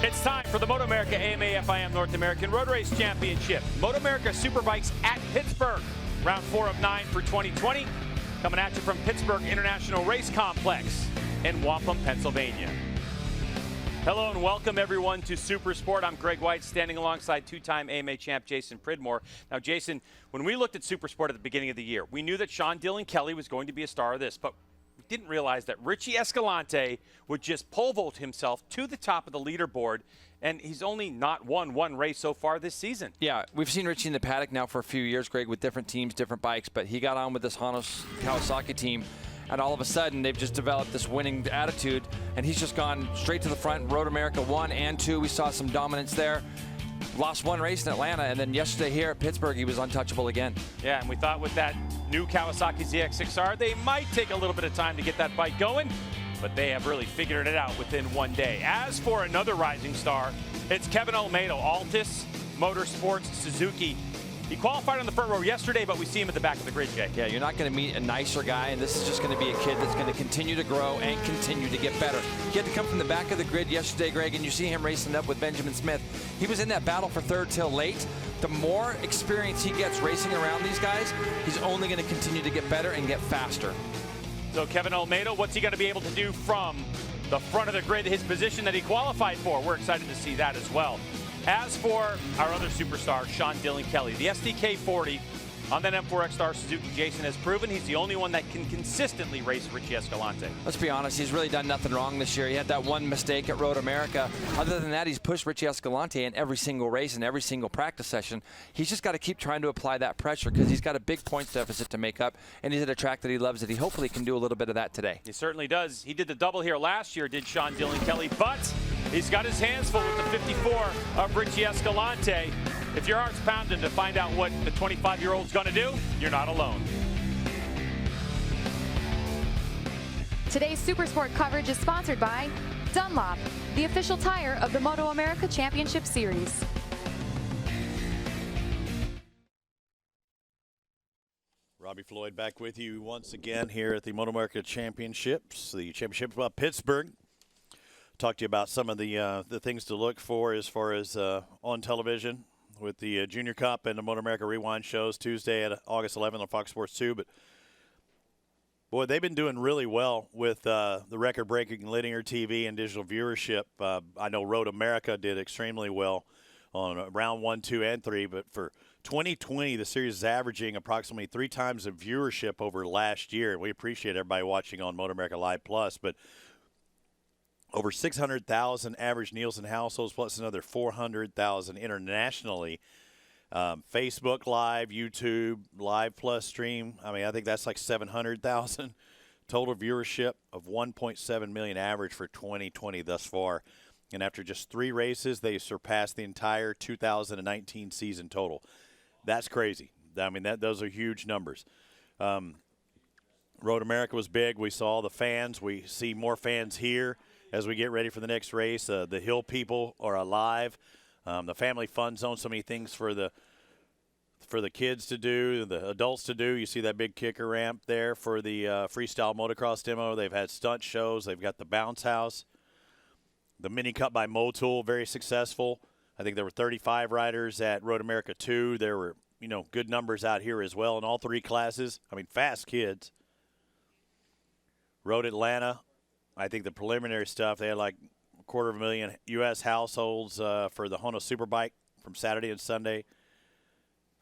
It's time for the MotoAmerica AMA FIM North American Road Race Championship. MotoAmerica Superbikes at Pittsburgh. Round 4 of 9 for 2020. Coming at you from Pittsburgh International Race Complex in Waupun, Pennsylvania. Hello and welcome everyone to Supersport. I'm Greg White, standing alongside two-time AMA champ Jason Pridmore. Now Jason, when we looked at Supersport at the beginning of the year, we knew that Sean Dillon Kelly was going to be a star of this, but we didn't realize that Richie Escalante would just pole vault himself to the top of the leaderboard, and he's only not won one race so far this season. Yeah, we've seen Richie in the paddock now for a few years, Greg, with different teams, different bikes, but he got on with this HONOS Kawasaki team, and all of a sudden they've just developed this winning attitude, and he's just gone straight to the front. MotoAmerica 1 and 2, we saw some dominance there. Lost one race in Atlanta, and then yesterday here at Pittsburgh, he was untouchable again. Yeah, and we thought with that new Kawasaki ZX6R, they might take a little bit of time to get that bike going, but they have really figured it out within one day. As for another rising star, it's Kevin Olmedo, Altus Motorsports Suzuki. He qualified on the front row yesterday, but we see him at the back of the grid, Jay. Yeah, you're not going to meet a nicer guy, and this is just going to be a kid that's going to continue to grow and continue to get better. He had to come from the back of the grid yesterday, Greg, and you see him racing up with Benjamin Smith. He was in that battle for third till late. The more experience he gets racing around these guys, he's only going to continue to get better and get faster. So Kevin Olmedo, what's he going to be able to do from the front of the grid, his position that he qualified for? We're excited to see that as well. As for our other superstar, Sean Dillon Kelly, the SDK 40 on that M4X Star Suzuki, Jason has proven he's the only one that can consistently race Richie Escalante. Let's be honest, he's really done nothing wrong this year. He had that one mistake at Road America. Other than that, he's pushed Richie Escalante in every single race and every single practice session. He's just got to keep trying to apply that pressure because he's got a big points deficit to make up, and he's at a track that he loves that he hopefully can do a little bit of that today. He certainly does. He did the double here last year, did Sean Dillon Kelly, but he's got his hands full with the 54 of Richie Escalante. If your heart's pounding to find out what the 25-year-old's going to do, you're not alone. Today's Supersport coverage is sponsored by Dunlop, the official tire of the MotoAmerica Championship Series. Robbie Floyd back with you once again here at the MotoAmerica Championships, the championship of Pittsburgh. Talk to you about some of the things to look for as far as on television with the Junior Cup and the MotoAmerica Rewind shows Tuesday at August 11th on Fox Sports 2. But, boy, they've been doing really well with the record-breaking linear TV and digital viewership. I know Road America did extremely well on round 1, 2, and 3. But for 2020, the series is averaging approximately 3 times the viewership over last year. We appreciate everybody watching on MotoAmerica Live Plus. But over 600,000 average Nielsen households, plus another 400,000 internationally. Facebook Live, YouTube Live Plus stream. I mean, I think that's like 700,000 total viewership of 1.7 million average for 2020 thus far. And after just 3 races, they surpassed the entire 2019 season total. That's crazy. I mean, those are huge numbers. Road America was big. We saw the fans. We see more fans here as we get ready for the next race. The Hill people are alive. The family fun zone, so many things for the kids to do, the adults to do. You see that big kicker ramp there for the freestyle motocross demo. They've had stunt shows. They've got the bounce house. The mini cup by Motul, very successful. I think there were 35 riders at Road America 2. There were, good numbers out here as well in all 3 classes. I mean, fast kids. Road Atlanta. I think the preliminary stuff, they had like 250,000 U.S. households for the HONOS Superbike from Saturday and Sunday.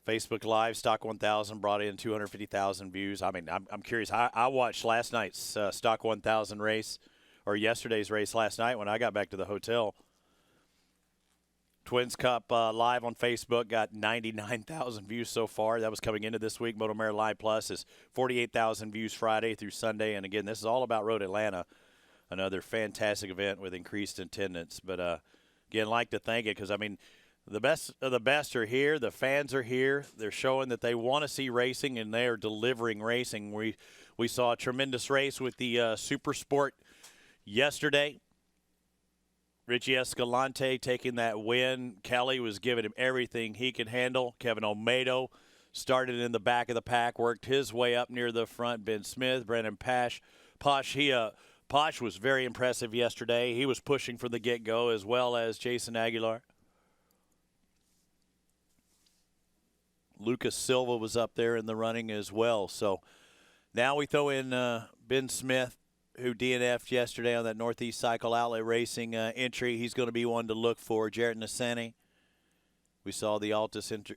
Facebook Live, Stock 1000 brought in 250,000 views. I mean, I'm curious. I watched last night's Stock 1000 race, or yesterday's race last night when I got back to the hotel. Twins Cup live on Facebook got 99,000 views so far. That was coming into this week. MotoAmerica Live Plus is 48,000 views Friday through Sunday. And, again, this is all about Road Atlanta. Another fantastic event with increased attendance. But, again, like to thank it because, I mean, the best of the best are here. The fans are here. They're showing that they want to see racing, and they are delivering racing. We saw a tremendous race with the Supersport yesterday. Richie Escalante taking that win. Kelly was giving him everything he could handle. Kevin Olmedo started in the back of the pack, worked his way up near the front. Ben Smith, Brendan Paasch. Posh, Posh was very impressive yesterday. He was pushing from the get-go, as well as Jason Aguilar. Lucas Silva was up there in the running as well. So now we throw in Ben Smith, who DNF'd yesterday on that Northeast Cycle Outlet Racing entry. He's going to be one to look for. Jarrett Nasseni. We saw the Altus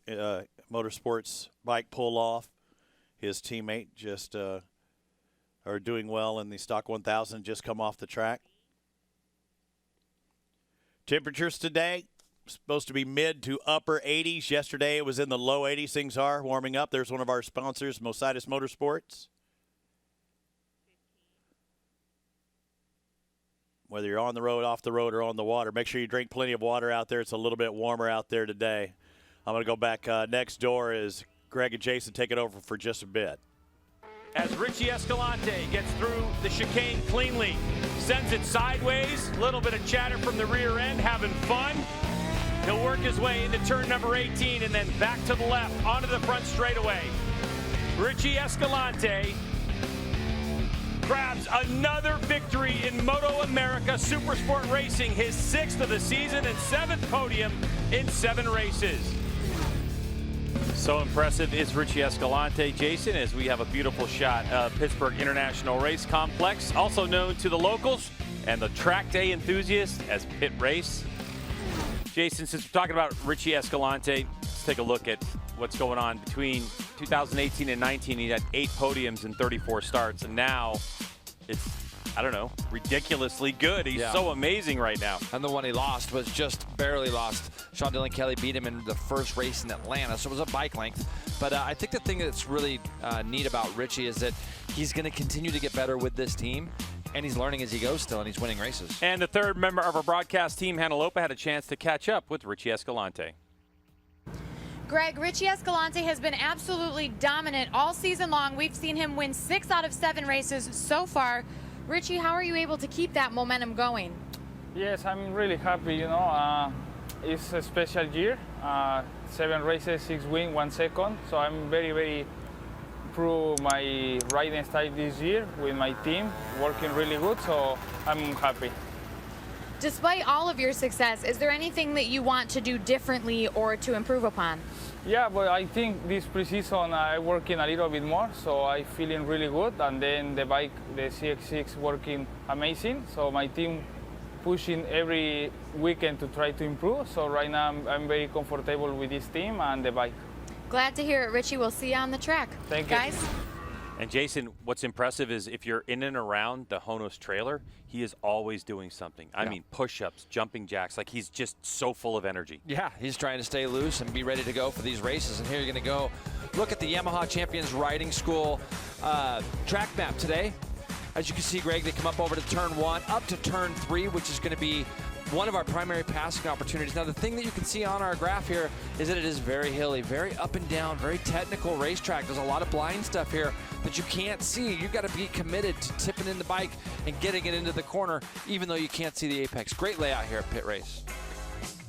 Motorsports bike pull off. His teammate just are doing well in the Stock 1000, just come off the track. Temperatures today, supposed to be mid to upper 80s. Yesterday it was in the low 80s. Things are warming up. There's one of our sponsors, Mosidis Motorsports. Whether you're on the road, off the road, or on the water, make sure you drink plenty of water out there. It's a little bit warmer out there today. I'm going to go back next door as Greg and Jason take it over for just a bit. As Richie Escalante gets through the chicane cleanly, sends it sideways, a little bit of chatter from the rear end, having fun. He'll work his way into turn number 18 and then back to the left onto the front straightaway. Richie Escalante grabs another victory in MotoAmerica Supersport Racing, his 6th of the season and 7th podium in 7 races. So impressive is Richie Escalante, Jason, as we have a beautiful shot of Pittsburgh International Race Complex, also known to the locals and the track day enthusiasts as Pitt Race. Jason, since we're talking about Richie Escalante, let's take a look at what's going on between 2018 and 19. He had 8 podiums and 34 starts, and now it's, I don't know, ridiculously good. He's so amazing right now. And the one he lost was just barely lost. Sean Dillon Kelly beat him in the first race in Atlanta, so it was a bike length. But I think the thing that's really neat about Richie is that he's going to continue to get better with this team, and he's learning as he goes still, and he's winning races. And the third member of our broadcast team, Hannah Lopa, had a chance to catch up with Richie Escalante. Greg, Richie Escalante has been absolutely dominant all season long. We've seen him win 6 out of 7 races so far. Richie, how are you able to keep that momentum going? Yes, I'm really happy, you know. It's a special year. 7 races, 6 wins, 1 second. So I'm very, very proud of my riding style this year with my team, working really good, so I'm happy. Despite all of your success, is there anything that you want to do differently or to improve upon? Yeah, but I think this preseason I'm working a little bit more, so I'm feeling really good. And then the bike, the CX6, working amazing. So my team pushing every weekend to try to improve. So right now I'm very comfortable with this team and the bike. Glad to hear it, Richie. We'll see you on the track. Thank you. Guys. And Jason, what's impressive is if you're in and around the HONOS trailer, he is always doing something. I mean, push-ups, jumping jacks, like he's just so full of energy. Yeah, he's trying to stay loose and be ready to go for these races. And here you're going to go look at the Yamaha Champions Riding School track map today. As you can see, Greg, they come up over to turn 1, up to turn 3, which is going to be one of our primary passing opportunities. Now, the thing that you can see on our graph here is that it is very hilly, very up and down, very technical racetrack. There's a lot of blind stuff here that you can't see. You've got to be committed to tipping in the bike and getting it into the corner, even though you can't see the apex. Great layout here at Pitt Race.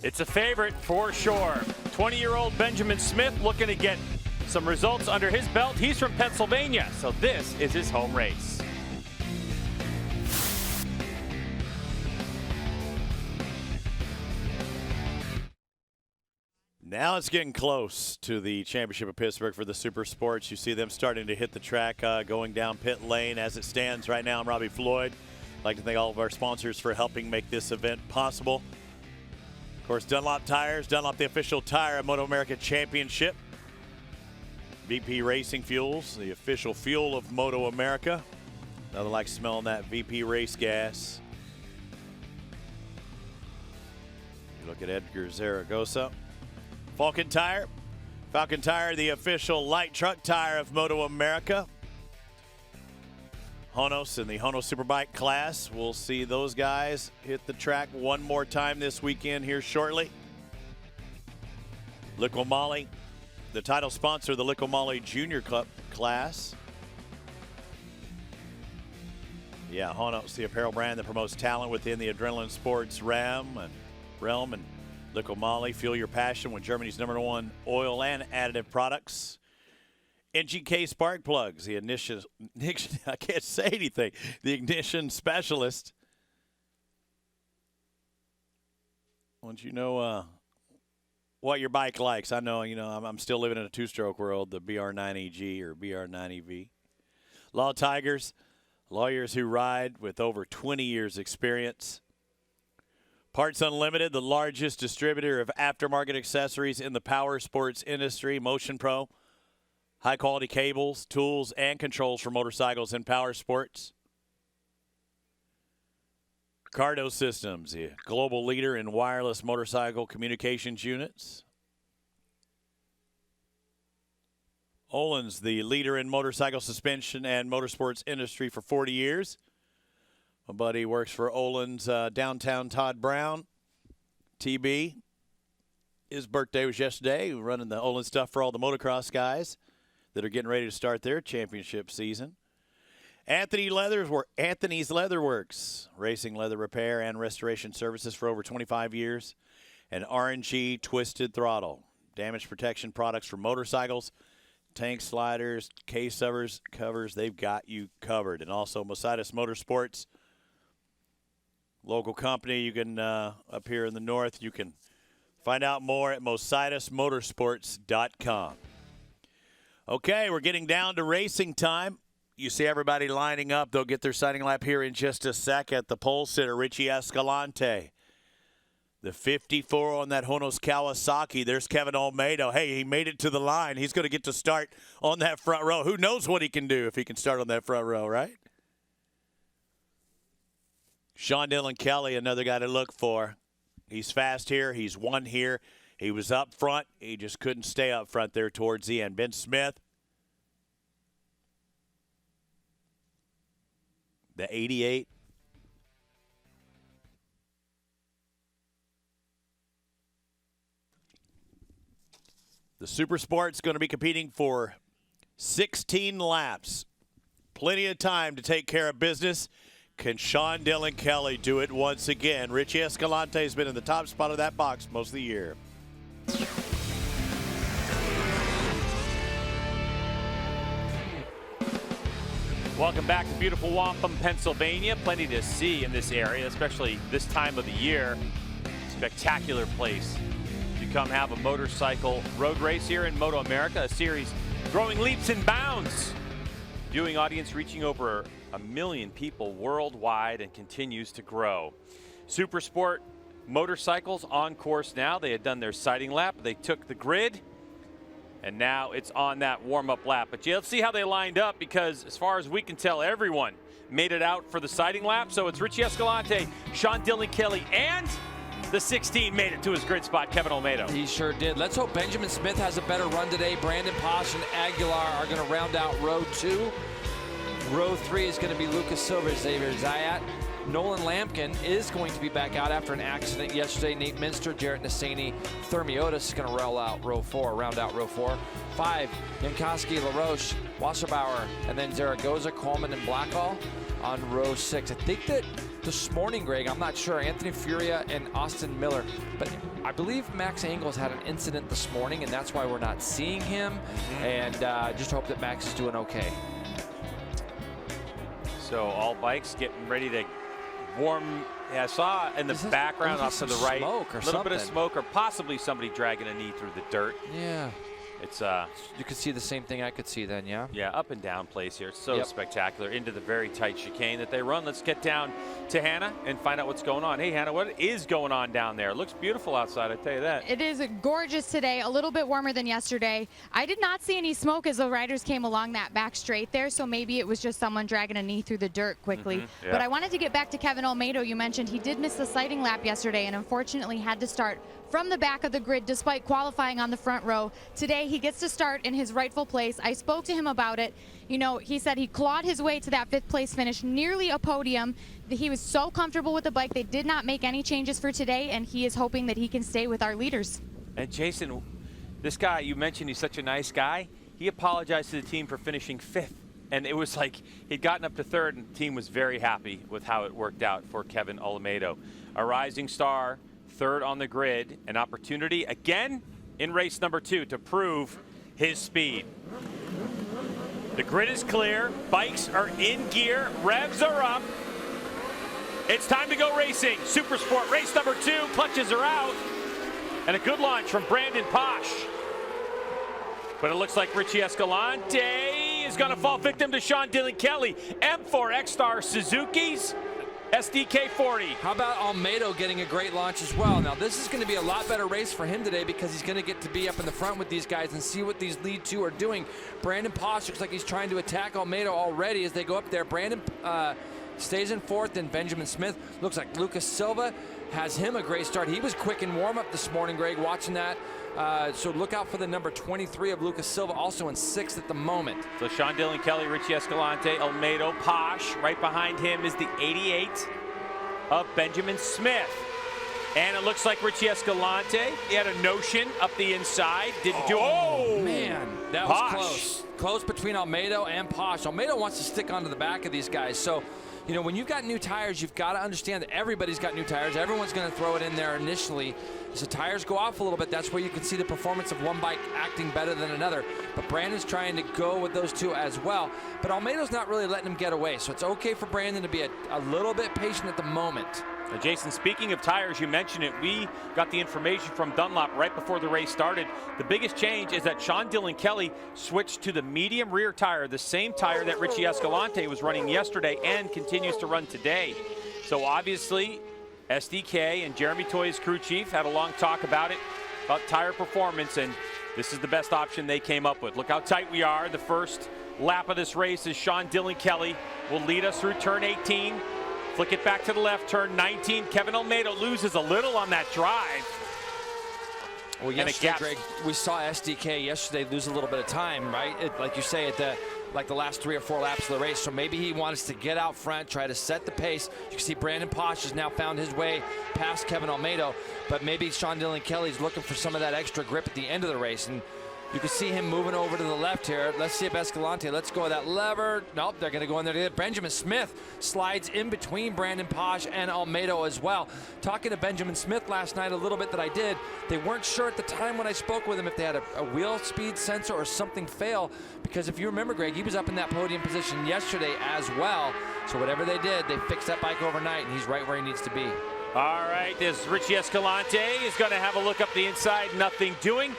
It's a favorite for sure. 20-year-old Benjamin Smith looking to get some results under his belt. He's from Pennsylvania, so this is his home race. Now it's getting close to the championship of Pittsburgh for the Super Sports. You see them starting to hit the track, going down pit lane. As it stands right now, I'm Robbie Floyd. I'd like to thank all of our sponsors for helping make this event possible. Of course, Dunlop Tires, Dunlop, the official tire of MotoAmerica Championship. VP Racing Fuels, the official fuel of MotoAmerica. Nothing like smelling that VP race gas. You look at Edgar Zaragoza. Falcon Tire, the official light truck tire of MotoAmerica. HONOS in the HONOS Superbike class. We'll see those guys hit the track one more time this weekend here shortly. Liqui-Moly, the title sponsor of the Liqui-Moly Junior Cup class. Yeah, HONOS, the apparel brand that promotes talent within the adrenaline sports realm and Liqui-Moly, fuel your passion with Germany's #1 oil and additive products. NGK spark plugs, the ignition, I can't say anything, the ignition specialist. Once you know what your bike likes, I know, I'm still living in a two-stroke world, the BR9EG or BR9EV. Law Tigers, lawyers who ride with over 20 years experience. Parts Unlimited, the largest distributor of aftermarket accessories in the power sports industry. Motion Pro, high-quality cables, tools, and controls for motorcycles and power sports. Cardo Systems, the global leader in wireless motorcycle communications units. Olin's, the leader in motorcycle suspension and motorsports industry for 40 years. My buddy works for Olin's downtown Todd Brown, TB. His birthday was yesterday. We're running the Olin stuff for all the motocross guys that are getting ready to start their championship season. Anthony's Leatherworks, racing leather repair and restoration services for over 25 years. And RNG Twisted Throttle, damage protection products for motorcycles, tank sliders, case covers, they've got you covered. And also Mositas Motorsports, local company. You can, up here in the north, you can find out more at mositasmotorsports.com. Okay, we're getting down to racing time. You see everybody lining up. They'll get their sighting lap here in just a second. The pole sitter, Richie Escalante. The 54 on that HONOS Kawasaki. There's Kevin Olmedo. Hey, he made it to the line. He's going to get to start on that front row. Who knows what he can do if he can start on that front row, right? Sean Dylan Kelly, another guy to look for. He's fast here. He's won here. He was up front. He just couldn't stay up front there towards the end. Ben Smith. The 88. The Supersport's going to be competing for 16 laps. Plenty of time to take care of business. Can Sean Dylan Kelly do it once again? Richie Escalante has been in the top spot of that box most of the year. Welcome back to beautiful Wampum, Pennsylvania. Plenty to see in this area, especially this time of the year. Spectacular place to come have a motorcycle road race here in MotoAmerica, a series growing leaps and bounds. Viewing audience reaching over 1 million people worldwide and continues to grow. Supersport motorcycles on course now. They had done their sighting lap. They took the grid. And now it's on that warm-up lap. But yeah, let's see how they lined up, because as far as we can tell, everyone made it out for the sighting lap. So it's Richie Escalante, Sean Dylan Kelly, and the 16 made it to his grid spot, Kevin Olmedo. He sure did. Let's hope Benjamin Smith has a better run today. Brandon Paasch and Aguilar are going to round out row 2. Row 3 is going to be Lucas Silva, Xavier Zayat. Nolan Lampkin is going to be back out after an accident yesterday. Nate Minster, Jarrett Nasseni, Thermiotis is going to round out row 4. 5, Jankowski, LaRoche, Wasserbauer, and then Zaragoza, Coleman, and Blackall on row 6. I think that this morning, Greg, I'm not sure, Anthony Furia and Austin Miller, but I believe Max Engels had an incident this morning, and that's why we're not seeing him. And just hope that Max is doing okay. So all bikes getting ready to warm. Yeah, I saw in the background off to the right, a little bit of smoke, or possibly somebody dragging a knee through the dirt. Yeah. It's you could see the same thing I could see then, yeah? Yeah, up and down place here. It's so spectacular into the very tight chicane that they run. Let's get down to Hannah and find out what's going on. Hey, Hannah, what is going on down there? It looks beautiful outside, I tell you that. It is gorgeous today, a little bit warmer than yesterday. I did not see any smoke as the riders came along that back straight there, so maybe it was just someone dragging a knee through the dirt quickly. Yeah. But I wanted to get back to Kevin Olmedo. You mentioned he did miss the sighting lap yesterday and unfortunately had to start from the back of the grid despite qualifying on the front row. Today he gets to start in his rightful place. I spoke to him about it. You know, he said he clawed his way to that 5th place finish, nearly a podium. He was so comfortable with the bike. They did not make any changes for today, and he is hoping that he can stay with our leaders. And Jason, this guy, you mentioned he's such a nice guy. He apologized to the team for finishing 5th. And it was like he'd gotten up to 3rd, and the team was very happy with how it worked out for Kevin Olmedo. A rising star, 3rd on the grid, an opportunity again in race number 2 to prove his speed. The grid is clear. Bikes are in gear. Revs are up. It's time to go racing. Supersport race number 2. Clutches are out. And a good launch from Brandon Paasch. But it looks like Richie Escalante is going to fall victim to Sean Dillon Kelly. M4 X-Star Suzuki's SDK 40. How about Almeida getting a great launch as well? Now, this is going to be a lot better race for him today because he's going to get to be up in the front with these guys and see what these lead two are doing. Brandon Paasch looks like he's trying to attack Almeida already as they go up there. Brandon stays in fourth, and Benjamin Smith looks like Lucas Silva has him a great start. He was quick in warm-up this morning, Greg, watching that. So look out for the number 23 of Lucas Silva, also in sixth at the moment. So Sean Dillon Kelly, Richie Escalante, Almeida, Paasch. Right behind him is the 88 of Benjamin Smith. And it looks like Richie Escalante, he had a notion up the inside. Didn't do. Oh, man, that was close. Close between Almeida and Paasch. Almeida wants to stick onto the back of these guys. So, you know, when you've got new tires, you've got to understand that everybody's got new tires. Everyone's going to throw it in there initially. As the tires go off a little bit, that's where you can see the performance of one bike acting better than another. But Brandon's trying to go with those two as well. But Almeida's not really letting him get away. So it's okay for Brandon to be a little bit patient at the moment. Now, Jason, speaking of tires, you mentioned it. We got the information from Dunlop right before the race started. The biggest change is that Sean Dillon Kelly switched to the medium rear tire, the same tire that Richie Escalante was running yesterday and continues to run today. So obviously, SDK and Jeremy Toy's crew chief had a long talk about it, about tire performance, and this is the best option they came up with. Look how tight we are. The first lap of this race is Sean Dillon Kelly will lead us through turn 18. Flick it back to the left, turn 19. Kevin Almeida loses a little on that drive. Well, yesterday, Greg, we saw SDK yesterday lose a little bit of time, right? Like you say, at the last 3 or 4 laps of the race. So maybe he wants to get out front, try to set the pace. You can see Brandon Paasch has now found his way past Kevin Almeida, but maybe Sean Dillon Kelly's looking for some of that extra grip at the end of the race. And you can see him moving over to the left here. Let's see if Escalante, let's go with that lever. Nope, they're going to go in there together. Benjamin Smith slides in between Brandon Paasch and Almeida as well. Talking to Benjamin Smith last night a little bit that I did, they weren't sure at the time when I spoke with him if they had a wheel speed sensor or something fail, because if you remember, Greg, he was up in that podium position yesterday as well. So whatever they did, they fixed that bike overnight, and he's right where he needs to be. All right, this Richie Escalante is going to have a look up the inside, nothing doing.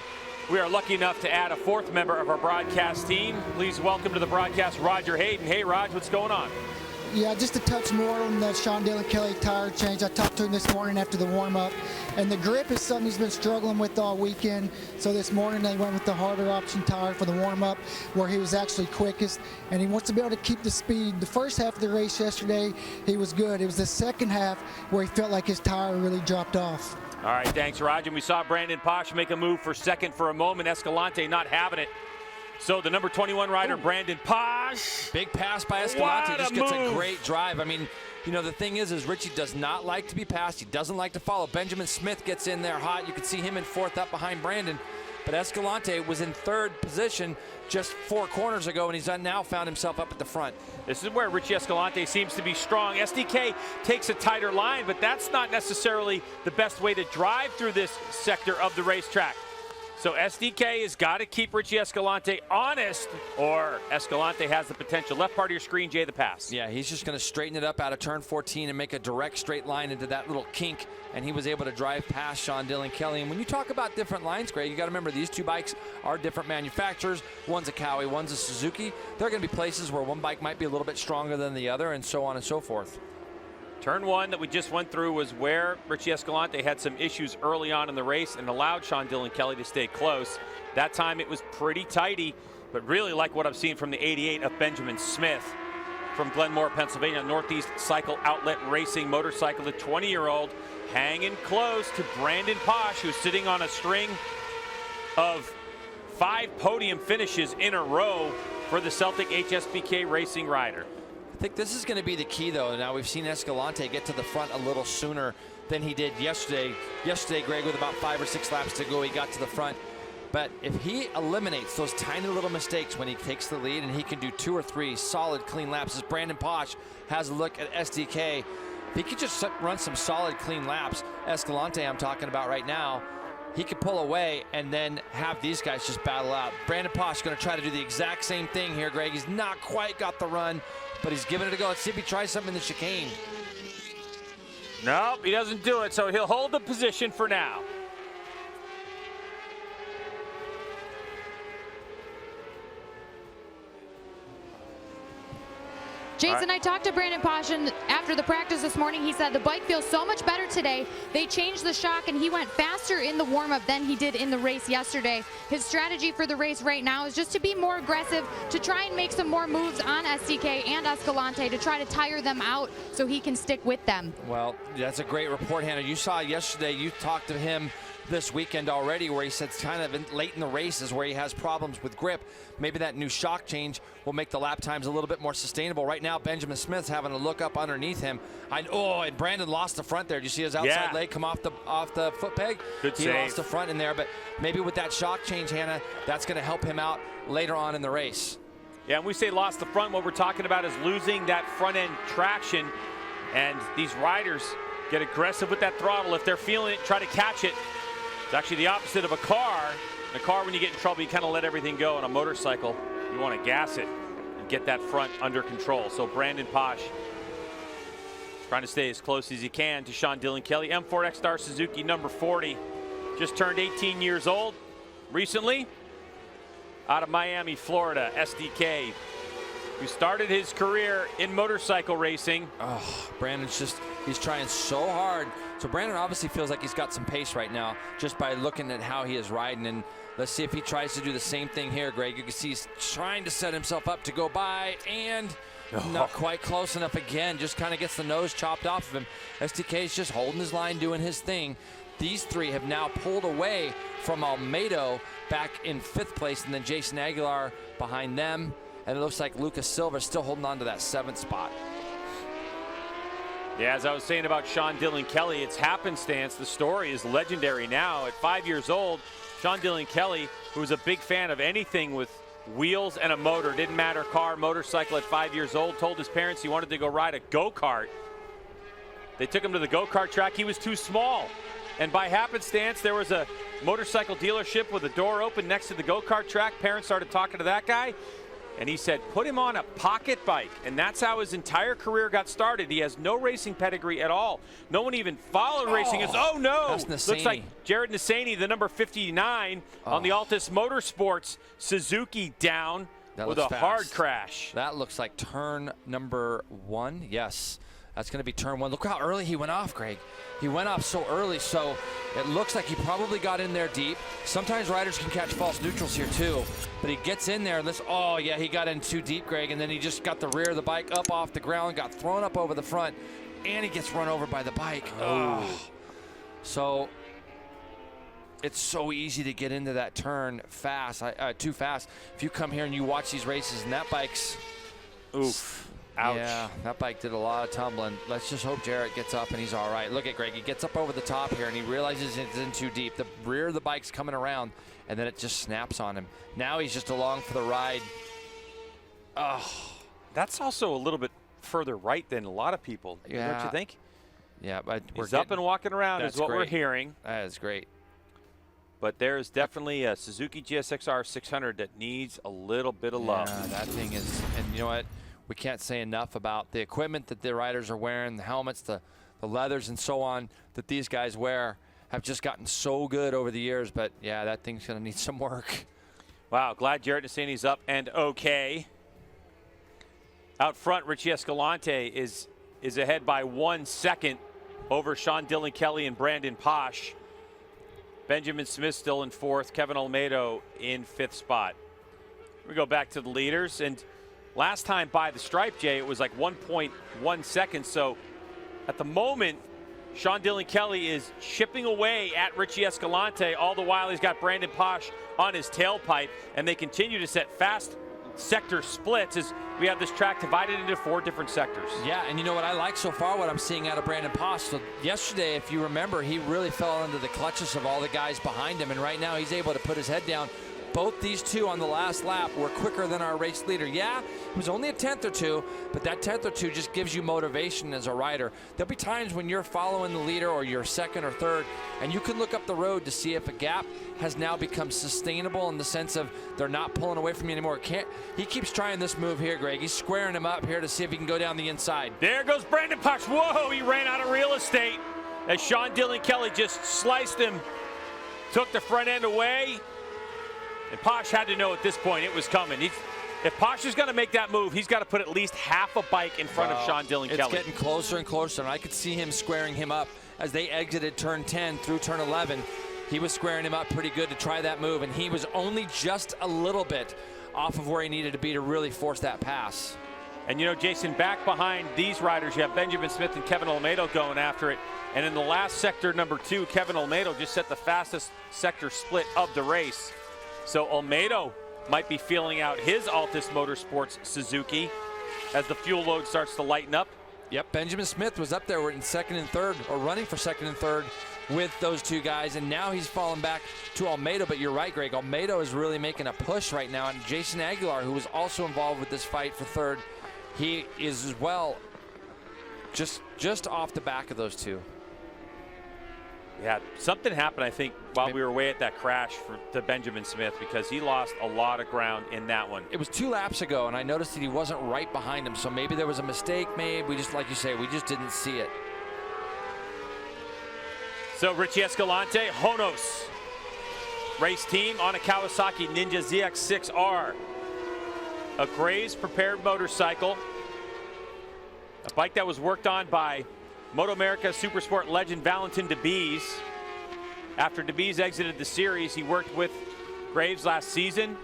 We are lucky enough to add a 4th member of our broadcast team. Please welcome to the broadcast Roger Hayden. Hey, Raj, what's going on? Yeah, just to touch more on the Sean Dillon Kelly tire change. I talked to him this morning after the warm-up, and the grip is something he's been struggling with all weekend. So this morning they went with the harder option tire for the warm-up, where he was actually quickest, and he wants to be able to keep the speed. The first half of the race yesterday, he was good. It was the second half where he felt like his tire really dropped off. All right, thanks, Roger. We saw Brandon Paasch make a move for second for a moment. Escalante not having it. So the number 21 rider, Brandon Paasch. Big pass by Escalante. Just gets a great drive. I mean, you know, the thing is Richie does not like to be passed. He doesn't like to follow. Benjamin Smith gets in there hot. You can see him in 4th up behind Brandon. But Escalante was in 3rd position just 4 corners ago, and he's now found himself up at the front. This is where Richie Escalante seems to be strong. SDK takes a tighter line, but that's not necessarily the best way to drive through this sector of the racetrack. So SDK has got to keep Richie Escalante honest, or Escalante has the potential. Left part of your screen, Jay, the pass. Yeah, he's just going to straighten it up out of turn 14 and make a direct straight line into that little kink, and he was able to drive past Sean Dillon Kelly. And when you talk about different lines, Greg, you got to remember these two bikes are different manufacturers. One's a Kawi, one's a Suzuki. There are going to be places where one bike might be a little bit stronger than the other, and so on and so forth. Turn 1 that we just went through was where Richie Escalante had some issues early on in the race and allowed Sean Dillon Kelly to stay close. That time it was pretty tighty, but really like what I've seen from the 88 of Benjamin Smith from Glenmore, Pennsylvania. Northeast Cycle Outlet Racing motorcycle, the 20-year-old hanging close to Brandon Paasch, who's sitting on a string of 5 podium finishes in a row for the Celtic HSBK Racing rider. I think this is going to be the key, though. Now, we've seen Escalante get to the front a little sooner than he did yesterday. Yesterday, Greg, with about 5 or 6 laps to go, he got to the front. But if he eliminates those tiny little mistakes when he takes the lead, and he can do 2 or 3 solid, clean laps, as Brandon Paasch has a look at SDK, if he could just run some solid, clean laps, Escalante I'm talking about right now, he could pull away and then have these guys just battle out. Brandon Paasch going to try to do the exact same thing here, Greg. He's not quite got the run, but he's giving it a go. Let's see if he tries something in the chicane. Nope, he doesn't do it, so he'll hold the position for now. Jason, I talked to Brandon Paasch after the practice this morning. He said the bike feels so much better today. They changed the shock, and he went faster in the warm-up than he did in the race yesterday. His strategy for the race right now is just to be more aggressive, to try and make some more moves on SDK and Escalante to try to tire them out so he can stick with them. Well, that's a great report, Hannah. You saw yesterday, you talked to him this weekend already, where he said kind of late in the races where he has problems with grip. Maybe that new shock change will make the lap times a little bit more sustainable. Right now, Benjamin Smith's having to look up underneath him. And Brandon lost the front there. Did you see his outside leg come off the foot peg? Good he save. Lost the front in there, but maybe with that shock change, Hannah, that's going to help him out later on in the race. Yeah, when we say lost the front, what we're talking about is losing that front end traction, and these riders get aggressive with that throttle. If they're feeling it, try to catch it. It's actually the opposite of a car. In a car, when you get in trouble, you kind of let everything go. On a motorcycle, you want to gas it and get that front under control. So Brandon Paasch trying to stay as close as he can to Sean Dillon Kelly. M4 X-Star Suzuki number 40. Just turned 18 years old recently. Out of Miami, Florida, SDK, who started his career in motorcycle racing. Oh, he's trying so hard. So Brandon obviously feels like he's got some pace right now just by looking at how he is riding. And let's see if he tries to do the same thing here, Greg. You can see he's trying to set himself up to go by, and not quite close enough again. Just kind of gets the nose chopped off of him. SDK's just holding his line, doing his thing. These three have now pulled away from Almeida back in 5th place, and then Jason Aguilar behind them. And it looks like Lucas Silva still holding on to that 7th spot. Yeah, as I was saying about Sean Dillon Kelly, it's happenstance. The story is legendary now. At 5 years old, Sean Dillon Kelly, who was a big fan of anything with wheels and a motor, didn't matter, car, motorcycle, at 5 years old, told his parents he wanted to go ride a go-kart. They took him to the go-kart track. He was too small. And by happenstance, there was a motorcycle dealership with a door open next to the go-kart track. Parents started talking to that guy. And he said, put him on a pocket bike. And that's how his entire career got started. He has no racing pedigree at all. No one even followed racing. Oh, no. That's Nasseni. Looks like Jared Nasseni, the number 59 on the Altus Motorsports Suzuki, down with a hard crash. That looks like turn number 1. Yes. That's going to be turn 1. Look how early he went off, Greg. He went off so early, so it looks like he probably got in there deep. Sometimes riders can catch false neutrals here too, but he gets in there. Oh yeah, he got in too deep, Greg, and then he just got the rear of the bike up off the ground, got thrown up over the front, and he gets run over by the bike. Oh. So it's so easy to get into that turn fast, too fast. If you come here and you watch these races and that bike's, oof. Ouch. Yeah, that bike did a lot of tumbling. Let's just hope Jarrett gets up and he's all right. Look at Greg. He gets up over the top here and he realizes it's in too deep. The rear of the bike's coming around and then it just snaps on him. Now he's just along for the ride. Oh. That's also a little bit further right than a lot of people. Yeah. Don't you think? Yeah, but he's up and walking around is what we're hearing. That is great. But there's definitely a Suzuki GSX-R 600 that needs a little bit of love. Yeah, that thing is, and you know what? We can't say enough about the equipment that the riders are wearing, the helmets, the leathers, and so on that these guys wear have just gotten so good over the years. But, yeah, that thing's going to need some work. Wow, glad Jared Nasseni's up and okay. Out front, Richie Escalante is ahead by 1 second over Sean Dillon Kelly and Brandon Paasch. Benjamin Smith still in 4th, Kevin Olmedo in 5th spot. We go back to the leaders, and last time by the stripe, Jay, it was like 1.1 seconds. So at the moment, Sean Dillon Kelly is chipping away at Richie Escalante. All the while, he's got Brandon Paasch on his tailpipe, and they continue to set fast sector splits as we have this track divided into 4 different sectors. Yeah, and you know what I like so far, what I'm seeing out of Brandon Paasch. So yesterday, if you remember, he really fell into the clutches of all the guys behind him, and right now he's able to put his head down. both these two on the last lap were quicker than our race leader. Yeah, it was only a tenth or two, but that tenth or two just gives you motivation as a rider. There'll be times when you're following the leader or you're second or third, and you can look up the road to see if a gap has now become sustainable in the sense of they're not pulling away from you anymore. He keeps trying this move here, Greg. He's squaring him up here to see if he can go down the inside. There goes Brandon Paasch. Whoa, he ran out of real estate as Sean Dillon Kelly just sliced him, took the front end away. And Posh had to know at this point it was coming. If Posh is going to make that move, he's got to put at least half a bike in front of Sean Dillon Kelly. It's getting closer and closer, and I could see him squaring him up as they exited turn 10 through turn 11. He was squaring him up pretty good to try that move, and he was only just a little bit off of where he needed to be to really force that pass. And you know, Jason, back behind these riders, you have Benjamin Smith and Kevin Olmedo going after it. And in the last sector, number 2, Kevin Olmedo just set the fastest sector split of the race. So Olmedo might be feeling out his Altus Motorsports Suzuki as the fuel load starts to lighten up. Yep, Benjamin Smith was up there in second and third, or running for second and third with those two guys, and now he's fallen back to Olmedo. But you're right, Greg, Olmedo is really making a push right now, and Jason Aguilar, who was also involved with this fight for third, he is as well just off the back of those two. Yeah, something happened, I think, while we were away at that crash to Benjamin Smith, because he lost a lot of ground in that one. It was 2 laps ago, and I noticed that he wasn't right behind him, so maybe there was a mistake made. We just, like you say, we just didn't see it. So Richie Escalante, HONOS race team on a Kawasaki Ninja ZX6R. A Graves prepared motorcycle. A bike that was worked on by MotoAmerica Supersport legend Valentin DeBees. After DeBees exited the series, he worked with Graves last season,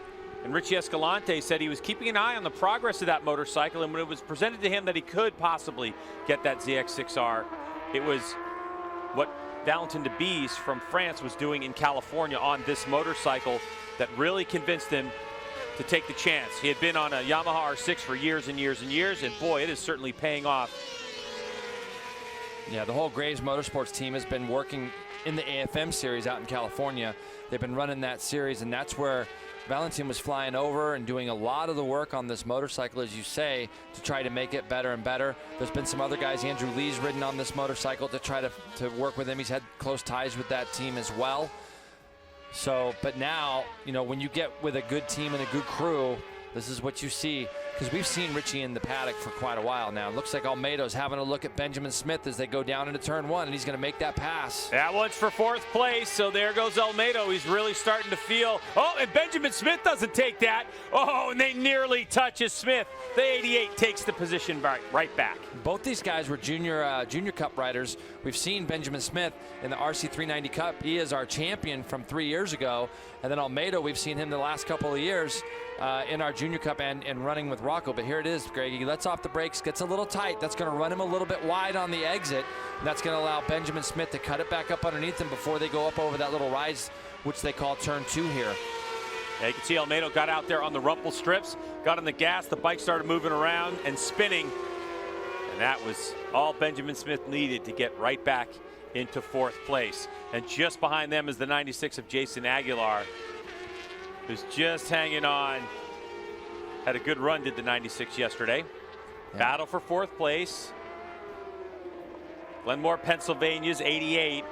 and Richie Escalante said he was keeping an eye on the progress of that motorcycle, and when it was presented to him that he could possibly get that ZX6R, it was what Valentin DeBees from France was doing in California on this motorcycle that really convinced him to take the chance. He had been on a Yamaha R6 for years and years and years, and boy, it is certainly paying off. Yeah, the whole Graves Motorsports team has been working in the AFM series out in California. They've been running that series, and that's where Valentin was flying over and doing a lot of the work on this motorcycle, as you say, to try to make it better and better. There's been some other guys. Andrew Lee's ridden on this motorcycle to try to work with him. He's had close ties with that team as well. So, but now, you know, when you get with a good team and a good crew, this is what you see, because we've seen Richie in the paddock for quite a while now. It looks like Olmedo's having a look at Benjamin Smith as they go down into turn 1, and he's going to make that pass. That one's for 4th place, so there goes Olmedo. He's really starting to feel, oh, and Benjamin Smith doesn't take that. Oh, and they nearly touch as Smith. The 88 takes the position right back. Both these guys were junior Cup riders. We've seen Benjamin Smith in the RC390 Cup. He is our champion from 3 years ago. And then Olmedo, we've seen him the last couple of years in our Junior Cup and running with Rocco. But here it is, Greg. He lets off the brakes, gets a little tight. That's going to run him a little bit wide on the exit. And that's going to allow Benjamin Smith to cut it back up underneath him before they go up over that little rise, which they call turn 2 here. Yeah, you can see Olmedo got out there on the rumple strips, got on the gas, the bike started moving around and spinning. And that was all Benjamin Smith needed to get right back into 4th place. And just behind them is the 96 of Jason Aguilar, who's just hanging on. Had a good run, did the 96 yesterday. Yeah. Battle for 4th place. Glenmore, Pennsylvania's 88.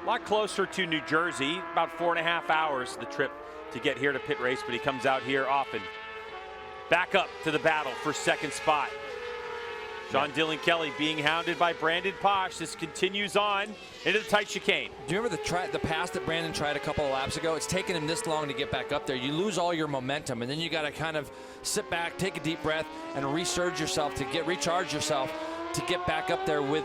A lot closer to New Jersey, about 4.5 hours the trip to get here to Pitt Race, but he comes out here often. Back up to the battle for 2nd spot. Sean Dillon Kelly being hounded by Brandon Paasch. This continues on into the tight chicane. Do you remember the pass that Brandon tried a couple of laps ago? It's taken him this long to get back up there. You lose all your momentum, and then you got to kind of sit back, take a deep breath, and recharge yourself to get back up there with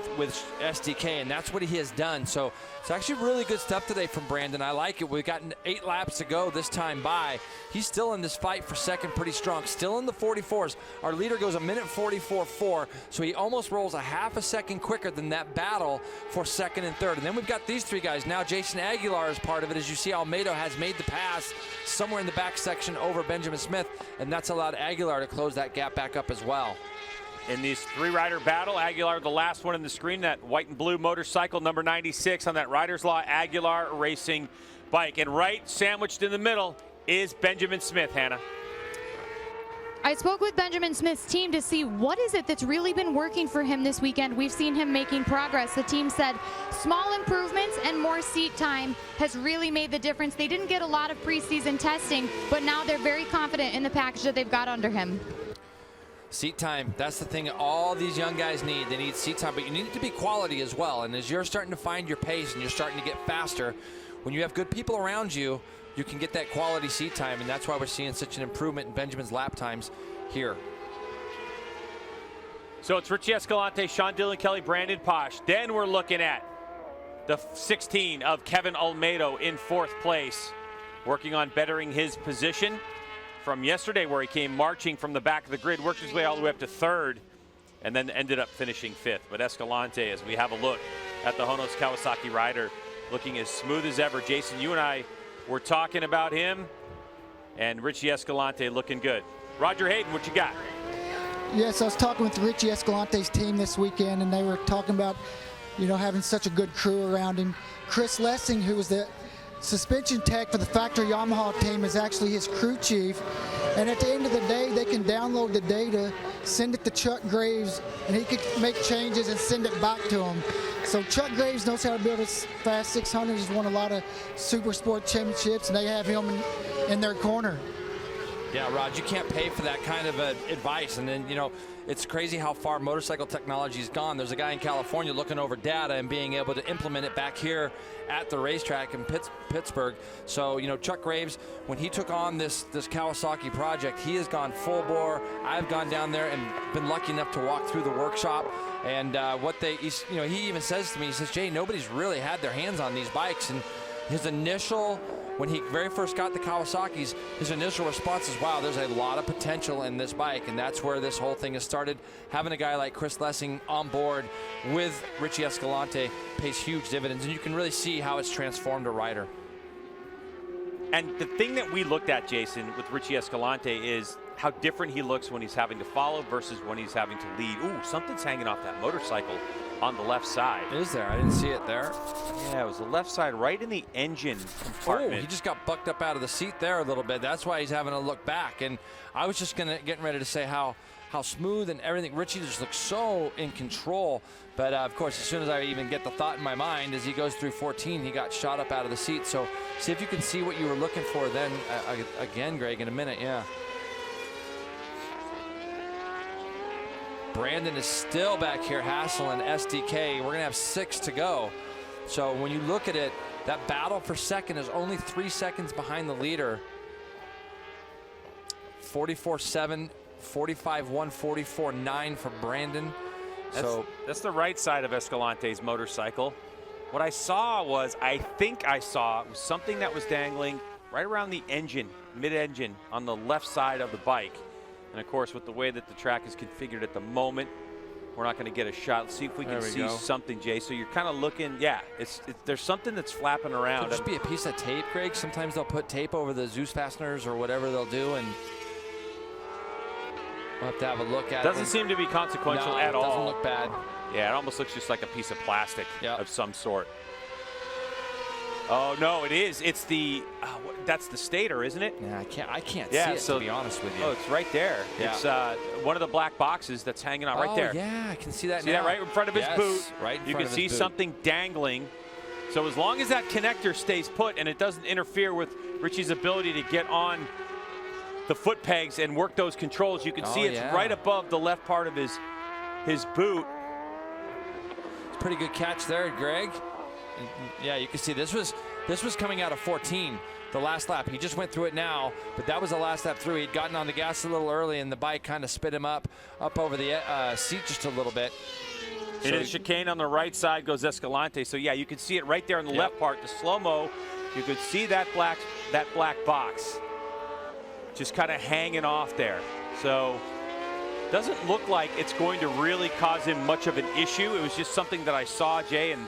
SDK, and that's what he has done. So it's actually really good stuff today from Brandon. I like it. We've got 8 laps to go this time by. He's still in this fight for second pretty strong, still in the 44s. Our leader goes 1:44.4, so he almost rolls a half a second quicker than that battle for second and third. And then we've got these 3 guys. Now Jason Aguilar is part of it. As you see, Olmedo has made the pass somewhere in the back section over Benjamin Smith, and that's allowed Aguilar to close that gap back up as well. In this 3-rider battle, Aguilar, the last one in the screen, that white and blue motorcycle, number 96 on that Riders Law Aguilar Racing bike. And right sandwiched in the middle is Benjamin Smith, Hannah. I spoke with Benjamin Smith's team to see what is it that's really been working for him this weekend. We've seen him making progress. The team said small improvements and more seat time has really made the difference. They didn't get a lot of preseason testing, but now they're very confident in the package that they've got under him. Seat time, that's the thing all these young guys need. They need seat time, but you need it to be quality as well. And as you're starting to find your pace and you're starting to get faster, when you have good people around you, you can get that quality seat time, and that's why we're seeing such an improvement in Benjamin's lap times here. So it's Richie Escalante, Sean Dillon Kelly, Brandon Paasch. Then we're looking at the 16 of Kevin Olmedo in 4th place, working on bettering his position from yesterday, where he came marching from the back of the grid, worked his way all the way up to 3rd, and then ended up finishing 5th. But Escalante, as we have a look at the HONOS Kawasaki rider, looking as smooth as ever. Jason, you and I were talking about him, and Richie Escalante looking good. Roger Hayden, what you got? Yes, I was talking with Richie Escalante's team this weekend, and they were talking about, having such a good crew around him. Chris Lessing, who was the suspension tech for the factory Yamaha team, is actually his crew chief. And at the end of the day, they can download the data, send it to Chuck Graves, and he could make changes and send it back to him. So Chuck Graves knows how to build a fast 600. He's won a lot of Supersport championships, and they have him in their corner. Yeah, Rod, you can't pay for that kind of advice. And then, it's crazy how far motorcycle technology has gone. There's a guy in California looking over data and being able to implement it back here at the racetrack in Pittsburgh. So, Chuck Graves, when he took on this Kawasaki project, he has gone full bore. I've gone down there and been lucky enough to walk through the workshop. And he even says to me, he says, Jay, nobody's really had their hands on these bikes. And his initial, when he very first got the Kawasaki's, his initial response is, wow, there's a lot of potential in this bike. And that's where this whole thing has started. Having a guy like Chris Lessing on board with Richie Escalante pays huge dividends. And you can really see how it's transformed a rider. And the thing that we looked at, Jason, with Richie Escalante is how different he looks when he's having to follow versus when he's having to lead. Ooh, something's hanging off that motorcycle on the left side. Is there? I didn't see it there. Yeah, it was the left side right in the engine compartment. Oh, he just got bucked up out of the seat there a little bit. That's why he's having to look back. And I was just getting ready to say how smooth and everything. Richie just looks so in control. But, of course, as soon as I even get the thought in my mind, as he goes through 14, he got shot up out of the seat. So see if you can see what you were looking for then again, Greg, in a minute. Yeah. Brandon is still back here hassling SDK. We're going to have 6 to go. So when you look at it, that battle for second is only 3 seconds behind the leader. 44.7, 45.1, 44.9 for Brandon. That's the right side of Escalante's motorcycle. What I saw was, something that was dangling right around the engine, mid-engine, on the left side of the bike. And of course, with the way that the track is configured at the moment, we're not going to get a shot. Let's see if we can see something, Jay. So you're kind of looking, there's something that's flapping around. Could just be a piece of tape, Greg. Sometimes they'll put tape over the Zeus fasteners or whatever they'll do, and we'll have to have a look at it. Doesn't seem to be consequential at all. Doesn't look bad. Yeah, it almost looks just like a piece of plastic of some sort. Oh no, it is. It's the that's the stator, isn't it? Yeah, I can't see it, to be honest with you. Oh, it's right there. Yeah. It's one of the black boxes that's hanging out right there. Yeah, I can see that now. See that right in front of his boot? Right in you front can of see his boot. something dangling. So as long as that connector stays put and it doesn't interfere with Richie's ability to get on the foot pegs and work those controls, you can see it's right above the left part of his boot. It's a pretty good catch there, Greg. Yeah, you can see this was coming out of 14, the last lap. He just went through it now, but that was the last lap through. He'd gotten on the gas a little early, and the bike kind of spit him up over the seat just a little bit. Into the chicane on the right side goes Escalante. So yeah, you can see it right there on the left part, the slow-mo. You could see that black box just kind of hanging off there. So doesn't look like it's going to really cause him much of an issue. It was just something that I saw, Jay, and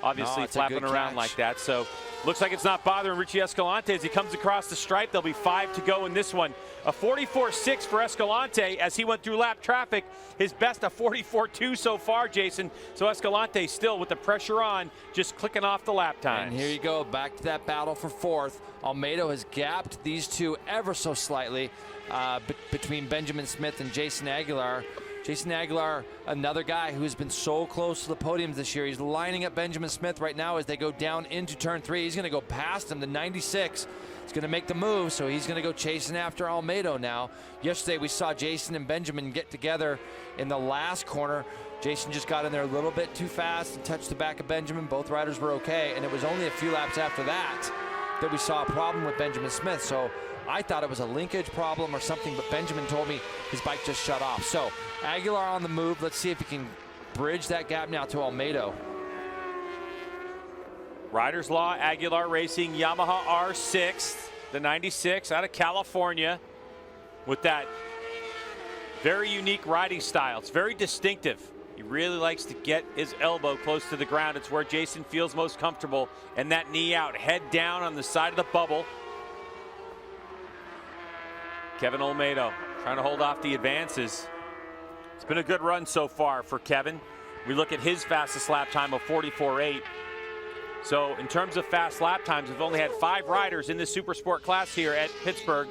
obviously flapping around like that. So Looks like it's not bothering Richie Escalante as he comes across the stripe. There'll be 5 to go in this one. A 44.6 for Escalante as he went through lap traffic. His best, a 44.2 so far, Jason. So Escalante still with the pressure on, just clicking off the lap times. And here you go, back to that battle for 4th. Almeida has gapped these two ever so slightly between Benjamin Smith and Jason Aguilar. Jason Aguilar, another guy who's been so close to the podiums this year. He's lining up Benjamin Smith right now as they go down into turn 3. He's going to go past him, the 96. He's going to make the move, so he's going to go chasing after Almeida now. Yesterday we saw Jason and Benjamin get together in the last corner. Jason just got in there a little bit too fast and touched the back of Benjamin. Both riders were okay, and it was only a few laps after that we saw a problem with Benjamin Smith. So I thought it was a linkage problem or something, but Benjamin told me his bike just shut off. So Aguilar on the move. Let's see if he can bridge that gap now to Almeida. Riders Law, Aguilar Racing, Yamaha R6, the 96 out of California with that very unique riding style. It's very distinctive. He really likes to get his elbow close to the ground. It's where Jason feels most comfortable. And that knee out, head down on the side of the bubble. Kevin Olmedo trying to hold off the advances. It's been a good run so far for Kevin. We look at his fastest lap time of 44.8. So in terms of fast lap times, we've only had 5 riders in the Supersport class here at Pittsburgh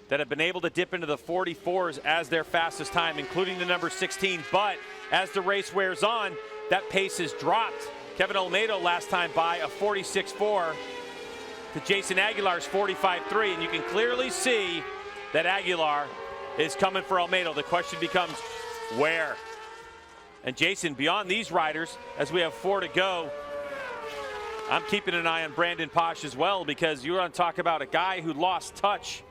that have been able to dip into the 44s as their fastest time, including the number 16. But as the race wears on, that pace has dropped. Kevin Olmedo last time by a 46.4 to Jason Aguilar's 45.3, and you can clearly see that Aguilar is coming for Olmedo. The question becomes, where? And Jason, beyond these riders, as we have 4 to go, I'm keeping an eye on Brandon Paasch as well, because you want to talk about a guy who lost touch